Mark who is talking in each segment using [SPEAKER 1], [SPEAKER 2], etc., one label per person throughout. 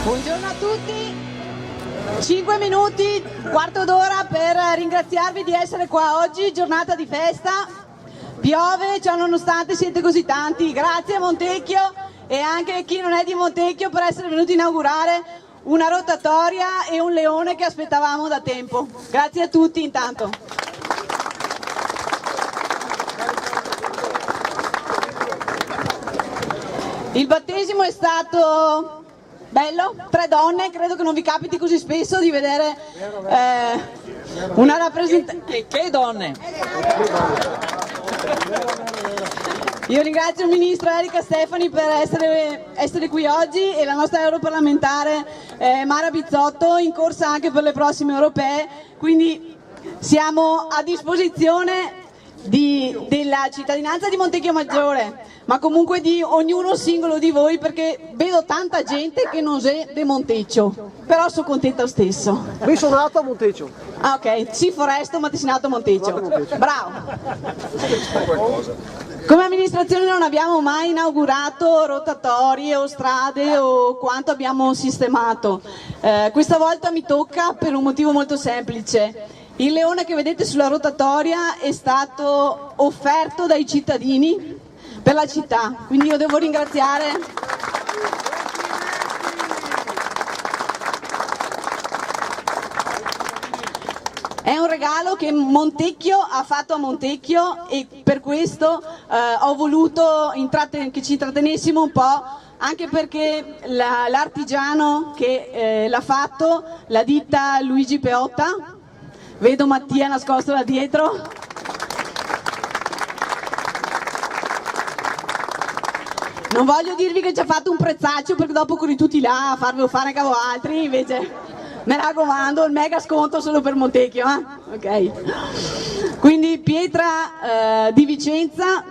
[SPEAKER 1] Buongiorno a tutti, 5 minuti, quarto d'ora per ringraziarvi di essere qua oggi, giornata di festa, piove, ciò nonostante siete così tanti, grazie a Montecchio e anche a chi non è di Montecchio per essere venuti a inaugurare una rotatoria e un leone che aspettavamo da tempo, grazie a tutti intanto. Il battesimo è stato bello, 3 donne, credo che non vi capiti così spesso di vedere una rappresentazione.
[SPEAKER 2] Che donne?
[SPEAKER 1] Io ringrazio il ministro Erika Stefani per essere qui oggi e la nostra europarlamentare Mara Bizzotto, in corsa anche per le prossime europee, quindi siamo a disposizione della cittadinanza di Montecchio Maggiore, ma comunque di ognuno singolo di voi, perché vedo tanta gente che non è di Montecchio, però sono contenta lo stesso.
[SPEAKER 3] Io sono nato a Montecchio.
[SPEAKER 1] Ah ok, sì Foresto, ma ti sei nato a Montecchio. Bravo. Come amministrazione non abbiamo mai inaugurato rotatorie o strade o quanto abbiamo sistemato. Questa volta mi tocca per un motivo molto semplice. Il leone che vedete sulla rotatoria è stato offerto dai cittadini per la città, quindi io devo ringraziare. È un regalo che Montecchio ha fatto a Montecchio e per questo ho voluto che ci intrattenessimo un po', anche perché l'artigiano che l'ha fatto, la ditta Luigi Peotta, vedo Mattia nascosto là dietro, non voglio dirvi che ci ha fatto un prezzaccio perché dopo corri tutti là a farvelo fare cavo altri, invece mi raccomando il mega sconto solo per Montecchio, ok? Quindi pietra di Vicenza,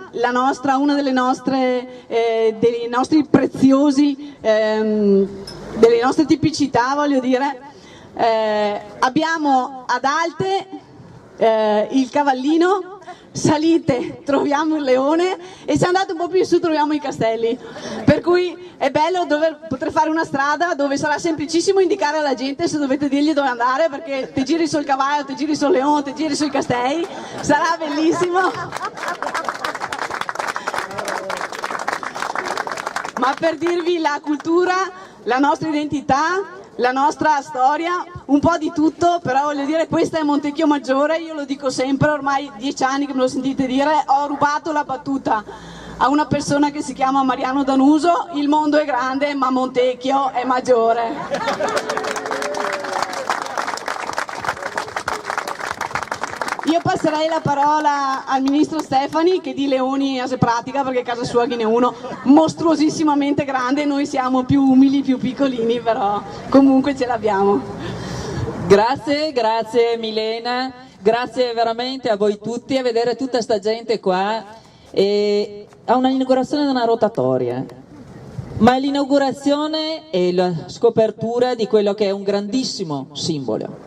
[SPEAKER 1] una delle nostre, dei nostri preziosi, delle nostre tipicità, voglio dire. Abbiamo ad Alte il cavallino, salite troviamo il leone e se andate un po' più in su troviamo i castelli, per cui è bello poter fare una strada dove sarà semplicissimo indicare alla gente se dovete dirgli dove andare, perché te giri sul cavallo, te giri sul leone, te giri sui castelli, sarà bellissimo. Ma per dirvi la cultura, la nostra identità, la nostra storia, un po' di tutto, però voglio dire questa è Montecchio Maggiore, io lo dico sempre, ormai 10 anni che me lo sentite dire, ho rubato la battuta a una persona che si chiama Mariano Danuso, il mondo è grande ma Montecchio è maggiore. Io passerei la parola al ministro Stefani che di leoni se pratica, perché a casa sua ghine uno mostruosissimamente grande, noi siamo più umili, più piccolini, però comunque ce l'abbiamo.
[SPEAKER 2] Grazie Milena, grazie veramente a voi tutti a vedere tutta sta gente qua a un'inaugurazione di una rotatoria. Ma l'inaugurazione è la scopertura di quello che è un grandissimo simbolo.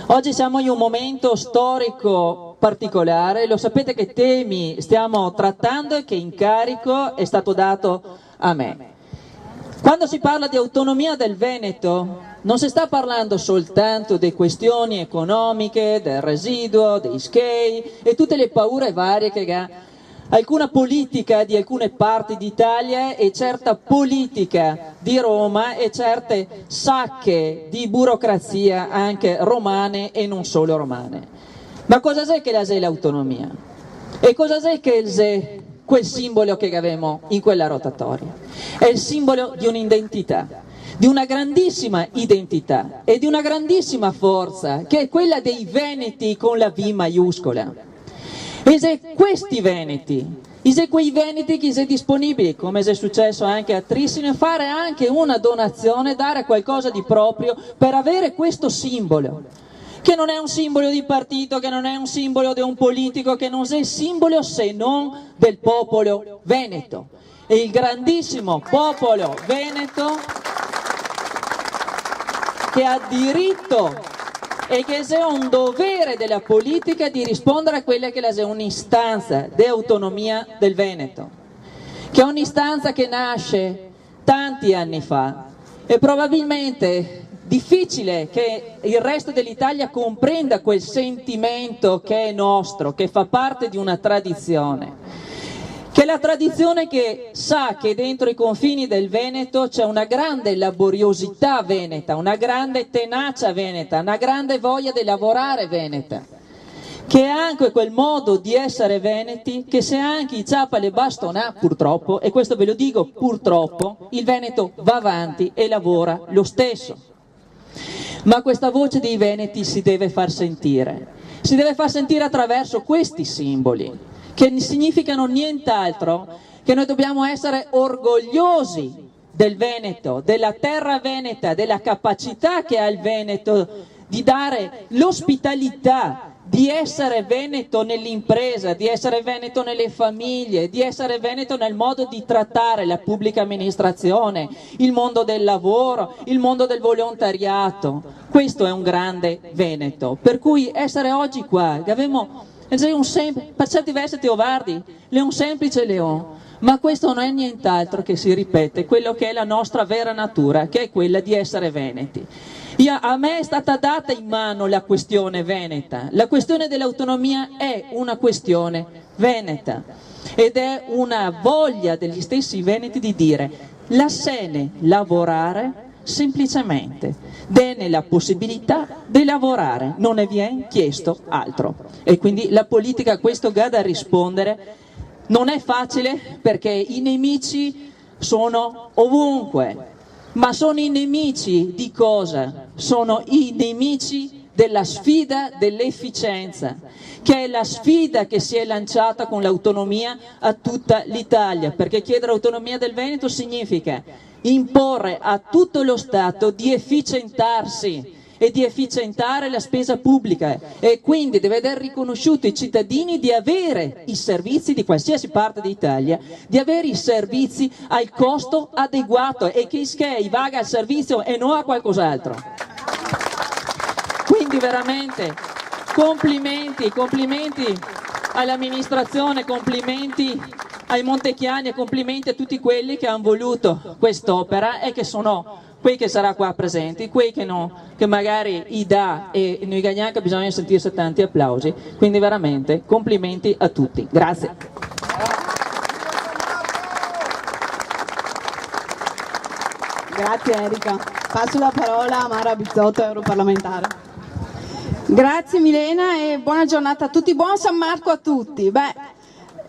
[SPEAKER 2] Oggi siamo in un momento storico particolare, lo sapete che temi stiamo trattando e che incarico è stato dato a me. Quando si parla di autonomia del Veneto non si sta parlando soltanto di questioni economiche, del residuo, dei SCEI e tutte le paure varie che ha alcuna politica di alcune parti d'Italia e certa politica di Roma e certe sacche di burocrazia anche romane e non solo romane. Ma cosa è che è l'autonomia? E cosa è che è quel simbolo che abbiamo in quella rotatoria? È il simbolo di un'identità, di una grandissima identità e di una grandissima forza, che è quella dei veneti con la V maiuscola. E se questi veneti, e se quei veneti che sono disponibili, come è successo anche a Trissino, fare anche una donazione, dare qualcosa di proprio per avere questo simbolo, che non è un simbolo di partito, che non è un simbolo di un politico, che non è simbolo se non del popolo veneto. E il grandissimo popolo veneto che ha diritto e che è un dovere della politica di rispondere a quella che è un'istanza di autonomia del Veneto, che è un'istanza che nasce tanti anni fa e probabilmente difficile che il resto dell'Italia comprenda quel sentimento che è nostro, che fa parte di una tradizione. Che è la tradizione che sa che dentro i confini del Veneto c'è una grande laboriosità veneta, una grande tenacia veneta, una grande voglia di lavorare veneta, che è anche quel modo di essere veneti che se anche i ciappa le bastonà purtroppo, e questo ve lo dico purtroppo, il Veneto va avanti e lavora lo stesso. Ma questa voce dei veneti si deve far sentire attraverso questi simboli, che significano nient'altro che noi dobbiamo essere orgogliosi del Veneto, della terra veneta, della capacità che ha il Veneto di dare l'ospitalità, di essere veneto nell'impresa, di essere veneto nelle famiglie, di essere veneto nel modo di trattare la pubblica amministrazione, il mondo del lavoro, il mondo del volontariato. Questo è un grande Veneto, per cui essere oggi qua, che abbiamo per certi versi Teovardi, è un semplice leone, ma questo non è nient'altro che si ripete quello che è la nostra vera natura, che è quella di essere veneti. A me è stata data in mano la questione veneta, la questione dell'autonomia è una questione veneta ed è una voglia degli stessi veneti di dire lasciene lavorare semplicemente, dene la possibilità di lavorare, non ne viene chiesto altro. E quindi la politica a questo ha da rispondere. Non è facile perché i nemici sono ovunque, ma sono i nemici di cosa? Sono i nemici della sfida dell'efficienza, che è la sfida che si è lanciata con l'autonomia a tutta l'Italia, perché chiedere autonomia del Veneto significa imporre a tutto lo Stato di efficientarsi e di efficientare la spesa pubblica e quindi deve aver riconosciuto ai cittadini di avere i servizi di qualsiasi parte d'Italia, di avere i servizi al costo adeguato e che vaga al servizio e non a qualcos'altro. Quindi veramente complimenti all'amministrazione, complimenti ai Montechiani e complimenti a tutti quelli che hanno voluto quest'opera e che sono quei che sarà qua presenti, quei che magari i dà e noi neanche bisogna sentirsi tanti applausi, quindi veramente complimenti a tutti, grazie.
[SPEAKER 1] Grazie Erika, passo la parola a Mara Bizzotto, europarlamentare.
[SPEAKER 3] Grazie Milena e buona giornata a tutti, buon San Marco a tutti. Beh,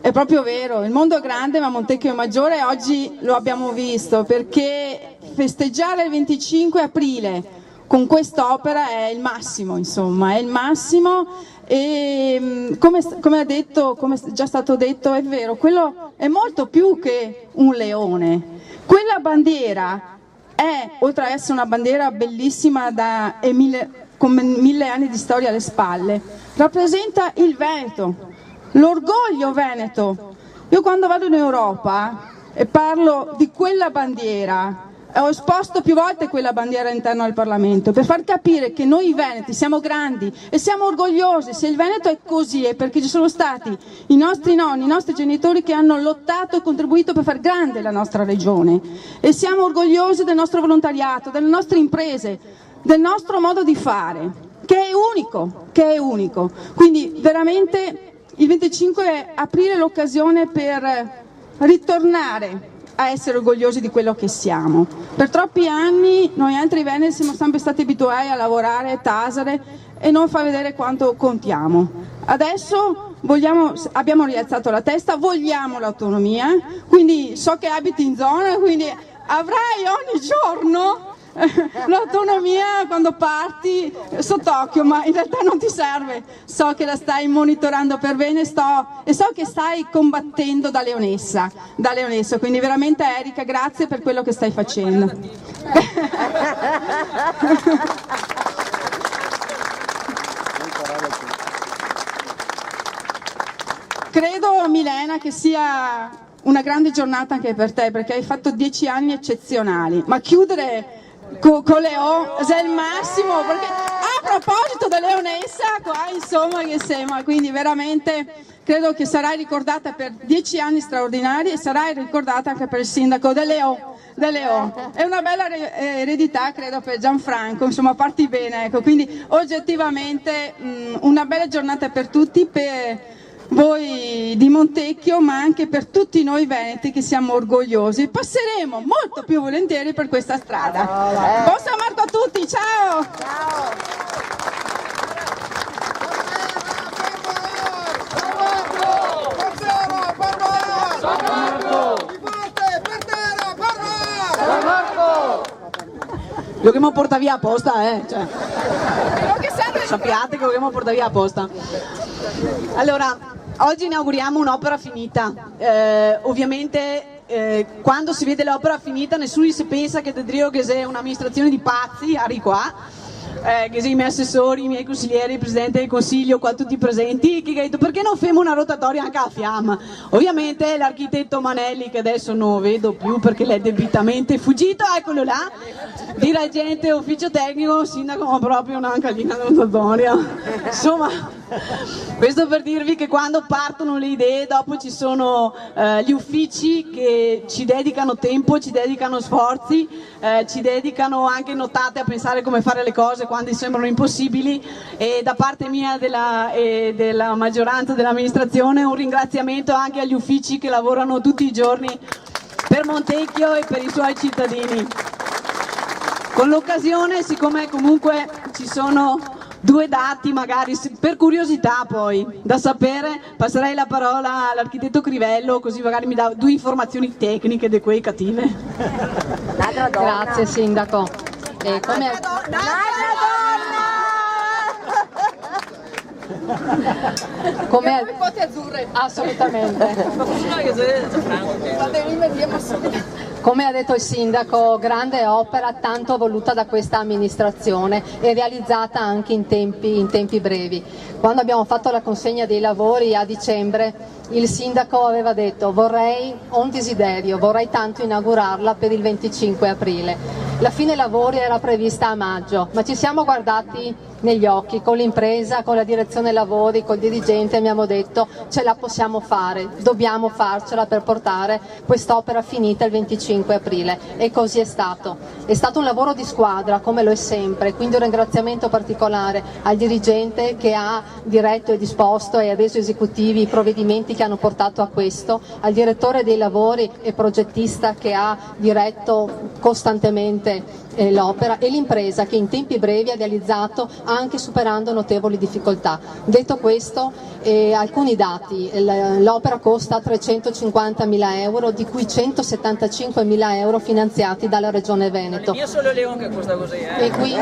[SPEAKER 3] è proprio vero, il mondo è grande ma Montecchio è maggiore e oggi lo abbiamo visto, perché festeggiare il 25 aprile con quest'opera è il massimo, insomma, è il massimo e come è già stato detto, è vero, quello è molto più che un leone. Quella bandiera è, oltre a essere una bandiera bellissima con 1000 anni di storia alle spalle, rappresenta il Veneto. L'orgoglio veneto. Io quando vado in Europa e parlo di quella bandiera, ho esposto più volte quella bandiera all'interno del Parlamento per far capire che noi veneti siamo grandi e siamo orgogliosi. Se il Veneto è così è perché ci sono stati i nostri nonni, i nostri genitori che hanno lottato e contribuito per far grande la nostra regione e siamo orgogliosi del nostro volontariato, delle nostre imprese, del nostro modo di fare, che è unico. Quindi veramente il 25 aprile è l'occasione per ritornare a essere orgogliosi di quello che siamo. Per troppi anni noi altri veneti siamo sempre stati abituati a lavorare, tasare e non far vedere quanto contiamo. Adesso abbiamo rialzato la testa, vogliamo l'autonomia, quindi so che abiti in zona, quindi avrai ogni giorno l'autonomia quando parti sott'occhio, ma in realtà non ti serve. So che la stai monitorando per bene e so che stai combattendo da leonessa, quindi veramente Erika, grazie per quello che stai facendo. Credo, Milena, che sia una grande giornata anche per te, perché hai fatto 10 anni eccezionali, ma chiudere con Leo è il massimo, perché a proposito da leonessa qua insomma che sembra, quindi veramente credo che sarai ricordata per 10 anni straordinari e sarai ricordata anche per il sindaco De Leo. È una bella eredità credo per Gianfranco, insomma parti bene, ecco, quindi oggettivamente una bella giornata per tutti, per voi di Montecchio, ma anche per tutti noi veneti che siamo orgogliosi. Passeremo molto più volentieri per questa strada. Buon San Marco a tutti, ciao!
[SPEAKER 1] Lo che mi porta via apposta, cioè. Sappiate che lo che mi porta via apposta. Allora, oggi inauguriamo un'opera finita. Ovviamente quando si vede l'opera finita nessuno si pensa che Dedrio che sia un'amministrazione di pazzi, arrivi qua. Che sei i miei assessori, i miei consiglieri, il presidente del consiglio, qua tutti presenti, che ha detto perché non facciamo una rotatoria anche a fiamma. Ovviamente l'architetto Manelli, che adesso non vedo più perché l'è debitamente fuggito, eccolo là, dirigente ufficio tecnico, sindaco, ma proprio una cagnina rotatoria. Insomma, questo per dirvi che quando partono le idee dopo ci sono gli uffici che ci dedicano tempo, ci dedicano sforzi, ci dedicano anche notate a pensare come fare le cose quando sembrano impossibili, e da parte mia e della maggioranza dell'amministrazione un ringraziamento anche agli uffici che lavorano tutti i giorni per Montecchio e per i suoi cittadini. Con l'occasione, siccome comunque ci sono due dati magari per curiosità poi da sapere, passerei la parola all'architetto Crivello, così magari mi dà due informazioni tecniche di quei cattive.
[SPEAKER 4] Grazie sindaco. Come azzurre? Assolutamente. Come ha detto il sindaco, grande opera tanto voluta da questa amministrazione e realizzata anche in tempi brevi. Quando abbiamo fatto la consegna dei lavori a dicembre, il sindaco aveva detto ho un desiderio, vorrei tanto inaugurarla per il 25 aprile. La fine lavori era prevista a maggio, ma ci siamo guardati negli occhi con l'impresa, con la direzione lavori, col dirigente, e abbiamo detto ce la possiamo fare, dobbiamo farcela per portare quest'opera finita il 25 aprile, e così è stato. È stato un lavoro di squadra come lo è sempre, quindi un ringraziamento particolare al dirigente che ha diretto e disposto e ha reso esecutivi i provvedimenti che hanno portato a questo, al direttore dei lavori e progettista che ha diretto costantemente l'opera, e l'impresa che in tempi brevi ha realizzato anche superando notevoli difficoltà. Detto questo, alcuni dati: l'opera costa 350.000 euro, di cui 175.000 euro finanziati dalla Regione Veneto.
[SPEAKER 2] Io sono Leon che costa così,
[SPEAKER 4] E quindi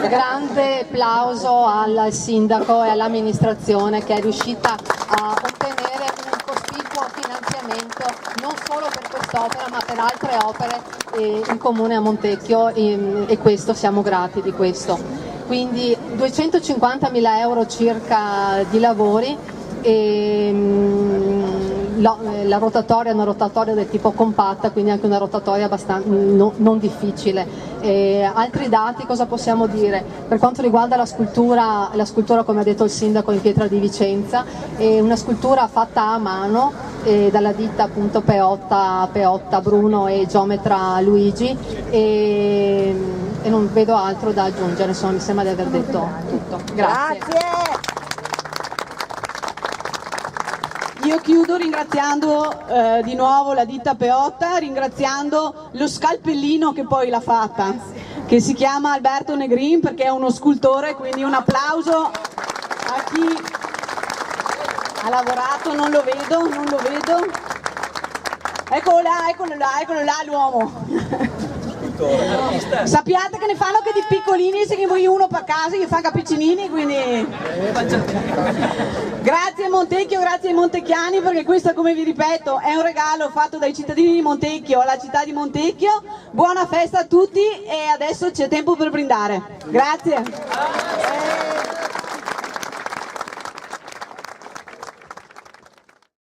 [SPEAKER 4] grande applauso al sindaco e all'amministrazione che è riuscita a ottenere un cospicuo finanziamento non solo per quest'opera ma per altre opere in comune a Montecchio, e questo siamo grati di questo. Quindi 250.000 euro circa di lavori, la rotatoria è una rotatoria del tipo compatta, quindi anche una rotatoria abbastanza non difficile. Altri dati cosa possiamo dire? Per quanto riguarda la scultura come ha detto il sindaco in pietra di Vicenza, è una scultura fatta a mano, dalla ditta appunto P8 Bruno e Geometra Luigi, e non vedo altro da aggiungere, insomma mi sembra di aver detto tutto. Grazie.
[SPEAKER 1] Io chiudo ringraziando di nuovo la ditta P8, ringraziando lo scalpellino che poi l'ha fatta, che si chiama Alberto Negrin, perché è uno scultore, quindi un applauso a chi ha lavorato. Non lo vedo. Eccolo là l'uomo. Sappiate che ne fanno anche di piccolini, se ne vuoi uno per casa, che fa capiccinini, quindi grazie a Montecchio, grazie ai montecchiani, perché questo, come vi ripeto, è un regalo fatto dai cittadini di Montecchio alla città di Montecchio. Buona festa a tutti e adesso c'è tempo per brindare. Grazie.